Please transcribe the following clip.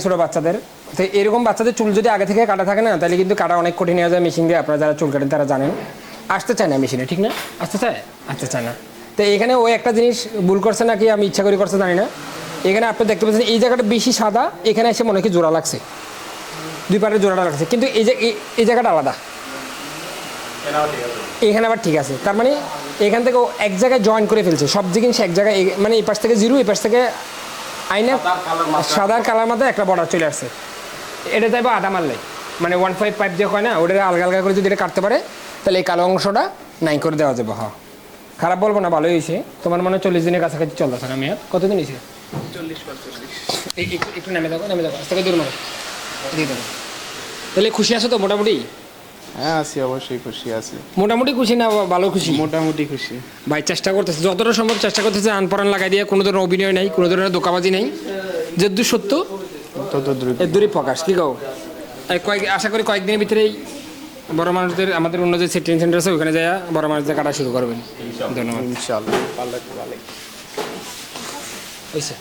ছোটো বাচ্চাদের, তো এরকম বাচ্চাদের চুল যদি আগে থেকে কাটা থাকে না, তাহলে কিন্তু কাটা অনেক কঠিন হয়ে যায় মেশিন দিয়ে। আপনারা যারা চুল কাটেন তারা জানেন, আসতে চায় না মেশিনে, ঠিক না? আসতে চায় না। তো এখানে ওই একটা জিনিস ভুল করছে নাকি আমি ইচ্ছা করে করছে জানি না, এখানে আপনি দেখতে পাচ্ছেন এই জায়গাটা বেশি সাদা, এখানে এসে মনে হয় জোড়া লাগছে, দুই পাটের জোড়াটা লাগছে, কিন্তু এই জায়গাটা আলাদা, এখানে আবার ঠিক আছে। তার মানে এখান থেকে ও এক জায়গায় জয়েন করে ফেলছে সব জিনিস এক জায়গায়, মানে এই পাশ থেকে জিরো, এই পাশ থেকে আইনা সাদার কালার মধ্যে একটা বর্ডার চলে আসছে। এটা চাইবো আটা মারলে, মানে 1.5 পাইপ দিয়ে হয় না, ওটা আলগা আলগা করে যদি এটা কাটতে পারে তাহলে এই কালো অংশটা নাই করে দেওয়া যাবে। হ্যাঁ, খারাপ বলবো না, ভালোই হয়েছে। তোমার মনে হয় 40 দিনের কাছাকাছি চলতেছে না মেয়াদ? কতদিন হয়েছে? 40-45। একটু নামে দেখো আজ থেকে দূর মারো দিয়ে দেবো। তাহলে খুশি আছো তো মোটামুটি? হ্যাঁ আছি, অবশ্যই খুশি আছি। মোটামুটি খুশি না ভালো খুশি? মোটামুটি খুশি ভাই। চেষ্টা করতেছে যতটা সম্ভব, চেষ্টা করতেছে আনপরান লাগাই দিয়ে, কোনো ধরনের অভিনয় নেই, কোনো ধরনের দোকাবাজি নেই, যেদূর সত্য এর দূরই প্রকাশ। কি কও? আশা করি কয়েকদিনের ভিতরেই বড় মানুষদের, আমাদের অন্য যে ট্রেনিং সেন্টার আছে ওখানে যায় বড় মানুষদের কাটা শুরু করবেন। ধন্যবাদ। ইনশাআল্লাহ। হয়েছে।